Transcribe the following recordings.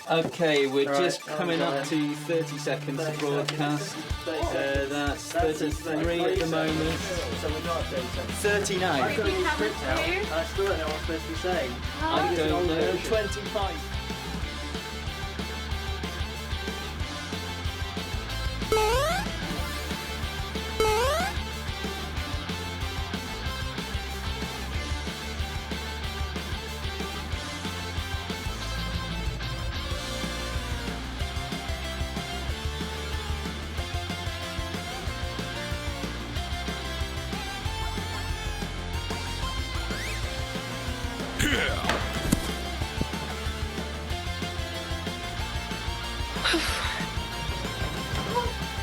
Okay, we're just coming up to 30 seconds to broadcast. That's 33 at the moment. 39. I still don't know what I'm supposed to be saying. I don't know. 25.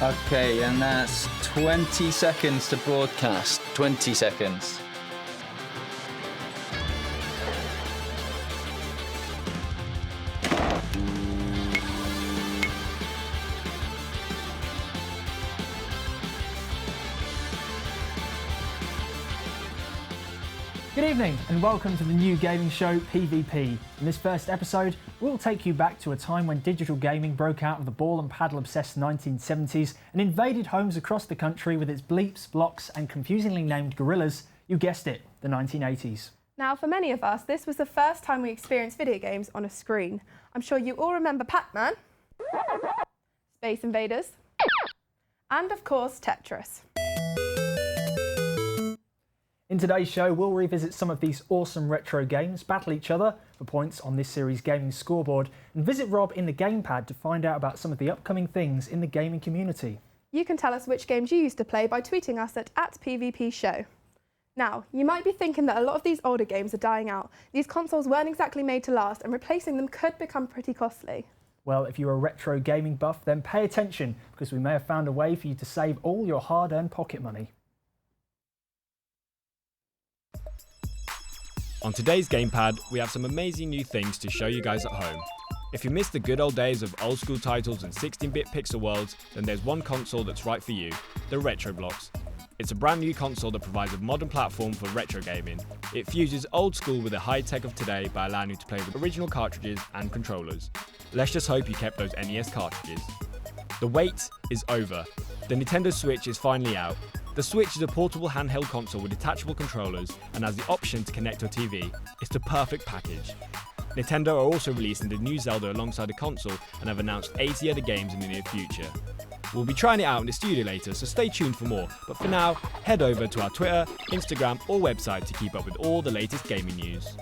Okay, and that's 20 seconds to broadcast. 20 seconds. Good evening and welcome to the new gaming show PvP. In this first episode, we'll take you back to a time when digital gaming broke out of the ball and paddle obsessed 1970s and invaded homes across the country with its bleeps, blocks and confusingly named gorillas. You guessed it, the 1980s. Now, for many of us, this was the first time we experienced video games on a screen. I'm sure you all remember Pac-Man, Space Invaders, and of course Tetris. In today's show, we'll revisit some of these awesome retro games, battle each other for points on this series' gaming scoreboard, and visit Rob in the gamepad to find out about some of the upcoming things in the gaming community. You can tell us which games you used to play by tweeting us at @PvPshow. Now, you might be thinking that a lot of these older games are dying out. These consoles weren't exactly made to last, and replacing them could become pretty costly. Well, if you're a retro gaming buff, then pay attention, because we may have found a way for you to save all your hard-earned pocket money. On today's gamepad, we have some amazing new things to show you guys at home. If you miss the good old days of old school titles and 16-bit pixel worlds, then there's one console that's right for you, the Retroblox. It's a brand new console that provides a modern platform for retro gaming. It fuses old school with the high tech of today by allowing you to play with original cartridges and controllers. Let's just hope you kept those NES cartridges. The wait is over. The Nintendo Switch is finally out. The Switch is a portable handheld console with detachable controllers and has the option to connect to a TV. It's the perfect package. Nintendo are also releasing the new Zelda alongside the console and have announced 80 other games in the near future. We'll be trying it out in the studio later, so stay tuned for more. But for now, head over to our Twitter, Instagram or website to keep up with all the latest gaming news.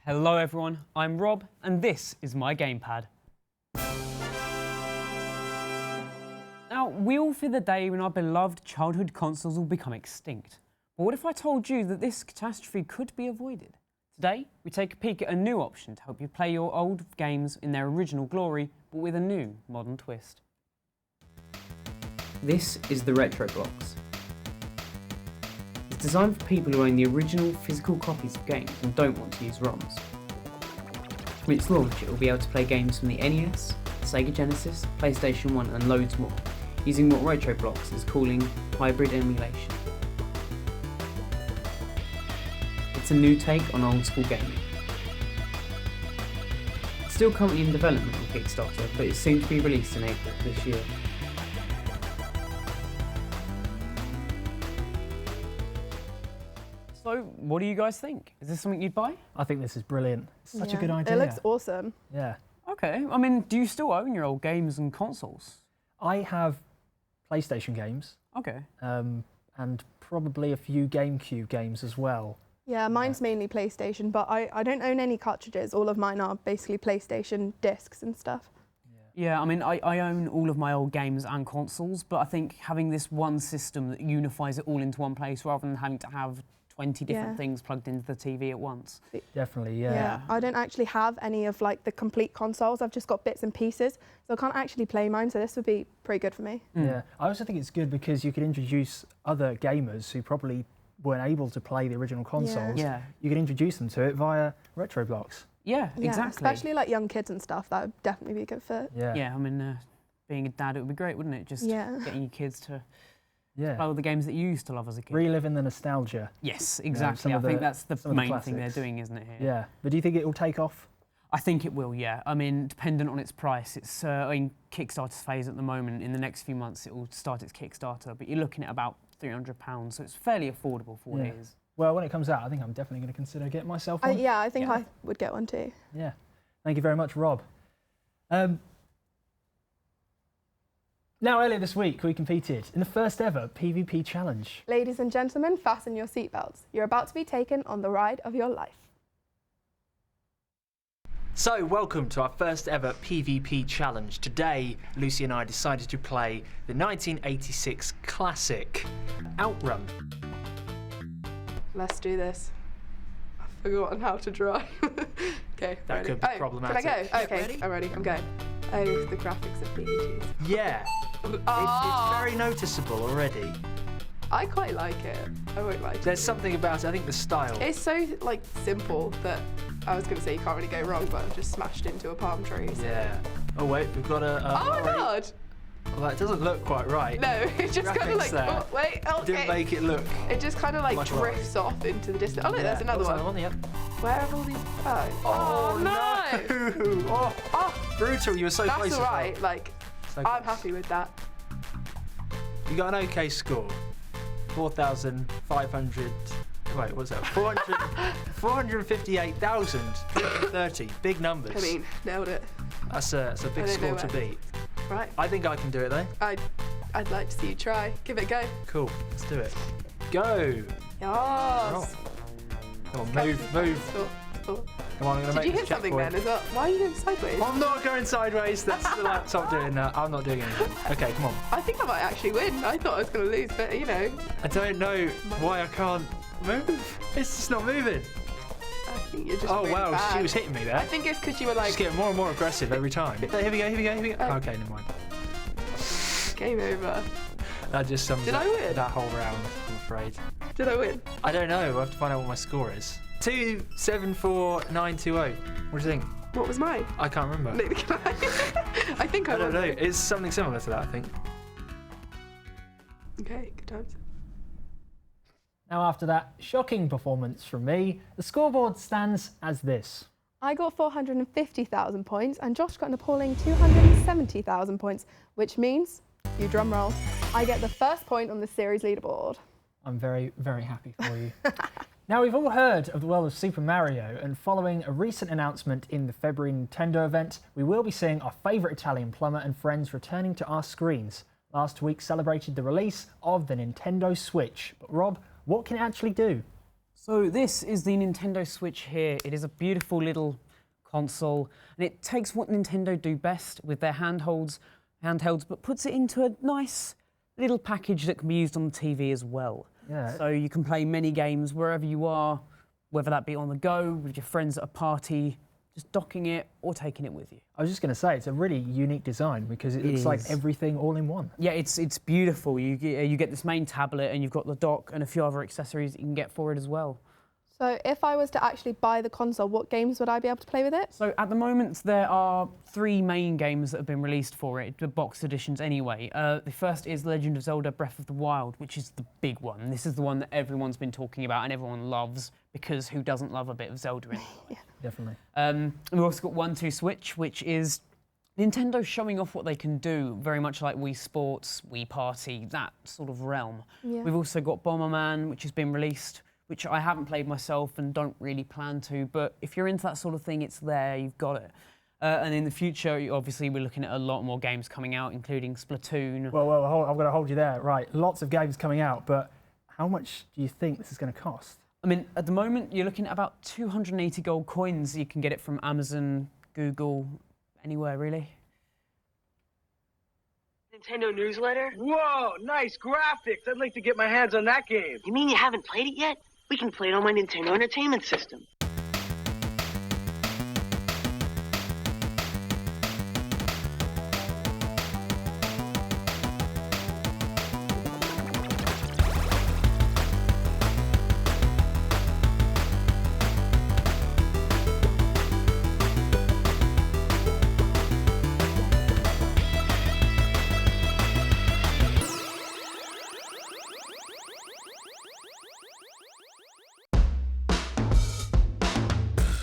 Hello everyone, I'm Rob and this is my gamepad. Now, we all fear the day when our beloved childhood consoles will become extinct. But what if I told you that this catastrophe could be avoided? Today, we take a peek at a new option to help you play your old games in their original glory, but with a new, modern twist. This is the Retroblox. It's designed for people who own the original physical copies of games and don't want to use ROMs. From its launch, it will be able to play games from the NES, Sega Genesis, PlayStation 1 and loads more, using what Retroblox is calling hybrid emulation. It's a new take on old school gaming. It's still currently in development on Kickstarter, but it's soon to be released in April this year. So, what do you guys think? Is this something you'd buy? I think this is brilliant. It's such a good idea. It looks awesome. Yeah. Okay, I mean, do you still own your old games and consoles? I have PlayStation games. Okay. And probably a few GameCube games as well. Yeah, mine's mainly PlayStation, but I don't own any cartridges. All of mine are basically PlayStation discs and stuff. Yeah, I mean, I own all of my old games and consoles, but I think having this one system that unifies it all into one place rather than having to have 20 different things plugged into the TV at once. Definitely, yeah. I don't actually have any of like the complete consoles. I've just got bits and pieces, so I can't actually play mine, so this would be pretty good for me. Yeah, I also think it's good because you could introduce other gamers who probably weren't able to play the original consoles. Yeah. You could introduce them to it via Retroblox. Yeah, exactly. Especially like young kids and stuff, that would definitely be a good fit. Yeah. Yeah, I mean, being a dad, it would be great, wouldn't it? Just getting your kids to Yeah. All the games that you used to love as a kid. Reliving the nostalgia. Yes, exactly. some I of think the- that's the some of the main thing they're classics. doing, isn't it? Here? Yeah. But do you think it will take off? I think it will. Yeah. I mean, dependent on its price. It's in Kickstarter's phase at the moment. In the next few months, it will start its Kickstarter. But you're looking at about £300, so it's fairly affordable for what it is. Well, when it comes out, I think I'm definitely going to consider getting myself one. Yeah, I think I would get one too. Yeah. Thank you very much, Rob. Now, earlier this week, we competed in the first ever PvP challenge. Ladies and gentlemen, fasten your seatbelts. You're about to be taken on the ride of your life. So, welcome to our first ever PvP challenge. Today, Lucy and I decided to play the 1986 classic Outrun. Let's do this. I've forgotten how to drive. Okay, That ready. could be problematic. Can I go? Okay, I'm ready. I'm going. Oh, the graphics are being used. Yeah, it's very noticeable already. I quite like it. I won't lie to There's you. something about it, I think the style. It's so like simple that I was going to say you can't really go wrong, but I've just smashed into a palm tree. So. Yeah. Oh wait, we've got a... Oh God! Well, that doesn't look quite right. No, it just kind of Graphics like. there. Oh, wait, okay. Didn't make it look... It just kind of like much drifts off into the distance. Oh look, there's another one. Yep. Where have all these? Oh, no! Oh, Oh, brutal, you were so close. that's as all well. right. Like, So I'm close. happy with that. You got an okay score. 4,500. Wait, what's that? 458,330. Big numbers. I mean, nailed it. That's a big I don't score know to where. beat. Right. I think I can do it though. I'd like to see you try. Give it a go. Cool. Let's do it. Go. Yes. Come on, move. Oh. Come on, I'm gonna Did make you this hit something checkpoint. then as well? Why are you going sideways? I'm not going sideways. That's the laptop doing that. I'm not doing anything. Okay, come on. I think I might actually win. I thought I was going to lose, but you know, I don't know why I can't move. It's just not moving. I think you're just Oh really wow, bad. she was hitting me there. I think it's because you were like, Just getting more and more aggressive every time. Here we go. Oh. Okay, never mind. game over. That just sums Did up I win? that whole round, I'm afraid. Did I win? I don't know. We'll have to find out what my score is. 274,920. What do you think? What was mine? I can't remember. Neither can I. I think I I don't won. know. It's something similar to that, I think. Okay, good times. Now, after that shocking performance from me, the scoreboard stands as this. I got 450,000 points and Josh got an appalling 270,000 points, which means, you drum roll, I get the first point on the series leaderboard. I'm very, very happy for you. Now, we've all heard of the world of Super Mario, and following a recent announcement in the February Nintendo event, we will be seeing our favourite Italian plumber and friends returning to our screens. Last week celebrated the release of the Nintendo Switch. But Rob, what can it actually do? So this is the Nintendo Switch here. It is a beautiful little console, and it takes what Nintendo do best with their handhelds, but puts it into a nice little package that can be used on the TV as well. Yeah. So you can play many games wherever you are, whether that be on the go, with your friends at a party, just docking it or taking it with you. I was just going to say, it's a really unique design because it looks like is. everything all in one. Yeah, it's beautiful. You get this main tablet and you've got the dock and a few other accessories that you can get for it as well. So if I was to actually buy the console, what games would I be able to play with it? So at the moment there are 3 main games that have been released for it, the box editions anyway. The first is Legend of Zelda Breath of the Wild, which is the big one. This is the one that everyone's been talking about and everyone loves, because who doesn't love a bit of Zelda anyway? Yeah. Definitely. And we've also got 1-2 Switch, which is Nintendo showing off what they can do, very much like Wii Sports, Wii Party, that sort of realm. Yeah. We've also got Bomberman, which has been released, which I haven't played myself and don't really plan to, but if you're into that sort of thing, it's there, you've got it. And in the future, obviously, we're looking at a lot more games coming out, including Splatoon. Well, I'm going to hold you there. Right, lots of games coming out, but how much do you think this is going to cost? I mean, at the moment, you're looking at about 280 gold coins. You can get it from Amazon, Google, anywhere, really. Nintendo newsletter? Whoa, nice graphics. I'd like to get my hands on that game. You mean you haven't played it yet? We can play it on my Nintendo Entertainment System.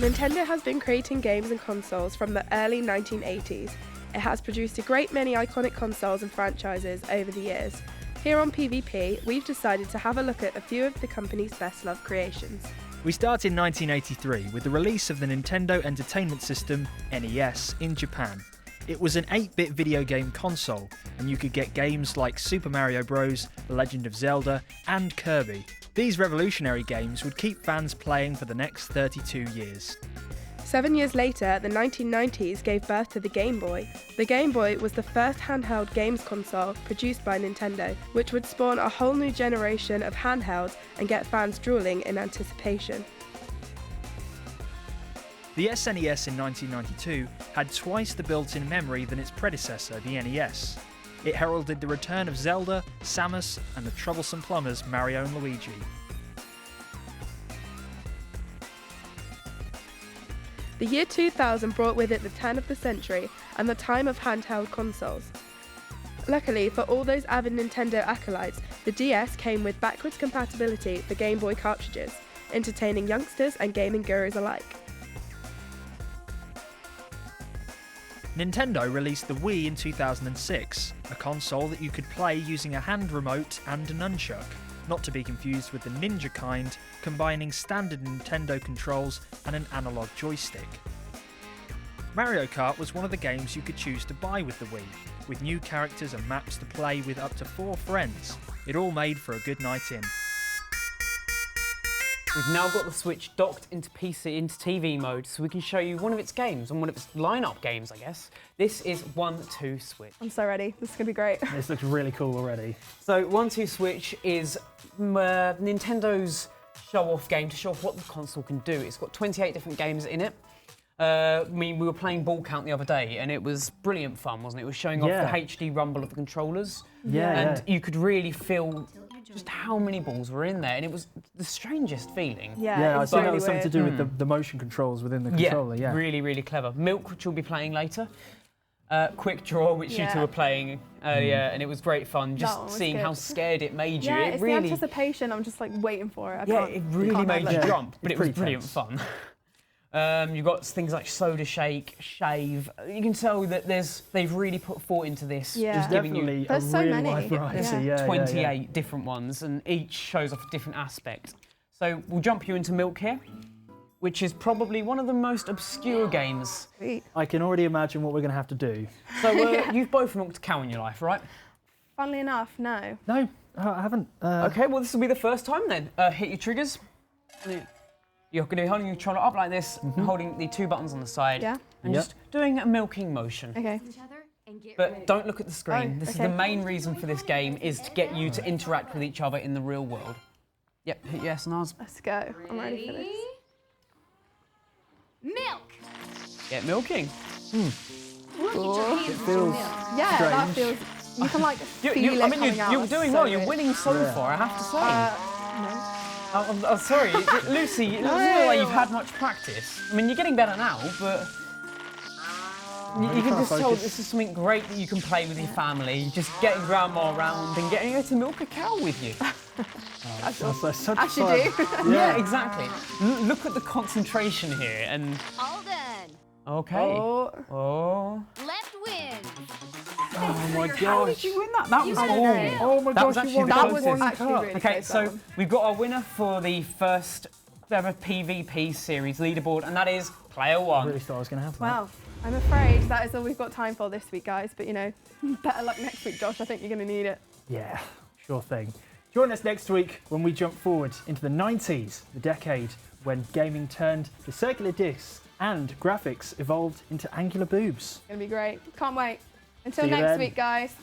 Nintendo has been creating games and consoles from the early 1980s. It has produced a great many iconic consoles and franchises over the years. Here on PvP, we've decided to have a look at a few of the company's best-loved creations. We start in 1983 with the release of the Nintendo Entertainment System, NES, in Japan. It was an 8-bit video game console, and you could get games like Super Mario Bros., The Legend of Zelda, and Kirby. These revolutionary games would keep fans playing for the next 32 years. 7 years later, the 1990s gave birth to the Game Boy. The Game Boy was the first handheld games console produced by Nintendo, which would spawn a whole new generation of handhelds and get fans drooling in anticipation. The SNES in 1992 had twice the built-in memory than its predecessor, the NES. It heralded the return of Zelda, Samus, and the troublesome plumbers Mario and Luigi. The year 2000 brought with it the turn of the century and the time of handheld consoles. Luckily for all those avid Nintendo acolytes, the DS came with backwards compatibility for Game Boy cartridges, entertaining youngsters and gaming gurus alike. Nintendo released the Wii in 2006, a console that you could play using a hand remote and a nunchuck, not to be confused with the Ninja kind, combining standard Nintendo controls and an analog joystick. Mario Kart was one of the games you could choose to buy with the Wii, with new characters and maps to play with up to 4 friends. It all made for a good night in. We've now got the Switch docked into TV mode, so we can show you one of its games, and one of its lineup games, I guess. This is 1-2 Switch. I'm so ready. This is going to be great. This looks really cool already. So 1-2 Switch is Nintendo's show-off game to show off what the console can do. It's got 28 different games in it. We were playing Ball Count the other day, and it was brilliant fun, wasn't it? It was showing off the HD rumble of the controllers. And you could really feel just how many balls were in there, and it was the strangest feeling. Yeah, I think that was something to do weird. with the motion controls within the controller. Yeah, really, really clever. Milk, which we'll be playing later. Quick Draw, which you two were playing earlier, and it was great fun. Just seeing how scared it made you. Yeah, it it's really, the anticipation. I'm just like waiting for it. It really made you jump, but It's it was pretty brilliant tense. fun. You've got things like Soda Shake, Shave. You can tell that they've really put thought into this. Yeah. Just giving you Definitely There's a so really many. wide variety. Yeah. 28 different ones, and each shows off a different aspect. So we'll jump you into Milk here, which is probably one of the most obscure games. Sweet. I can already imagine what we're going to have to do. So you've both milked a cow in your life, right? Funnily enough, no. No, I haven't. Okay, well this will be the first time then. Hit your triggers. You're going to be holding your controller up like this, holding the 2 buttons on the side, and just doing a milking motion. Okay. But don't look at the screen. Oh, This is okay. the main reason for this game, is to get you to interact with each other in the real world. Yep, hit yes, Naz. Let's go. I'm ready for this. Milk. Get milking. It feels Yeah, that strange. feels. You can like feel it I mean, coming out. you're doing So well. You're good. winning so far, I have to say. No. I'm sorry, Lucy. It doesn't look like you've had much practice. I mean, you're getting better now, but you can just tell this is something great that you can play with your family. Just getting grandma around and getting her to milk a cow with you. That's such As you fun. do. Yeah, exactly. Look at the concentration here, and All done. okay. Oh. Oh. Left win. Oh my How did gosh. you win that? That was I don't all. know. Oh my That was gosh, actually you won the That that was closest. actually really Okay, close, so that one. we've got our winner for the first ever PvP series leaderboard, and that is Player I One. really thought I was going to have that. Well, I'm afraid that is all we've got time for this week, guys. But you know, better luck next week, Josh. I think you're going to need it. Yeah, sure thing. Join us next week when we jump forward into the 90s, the decade when gaming turned to circular discs and graphics evolved into angular boobs. It's going to be great. Can't wait. Until See you next then. week, guys.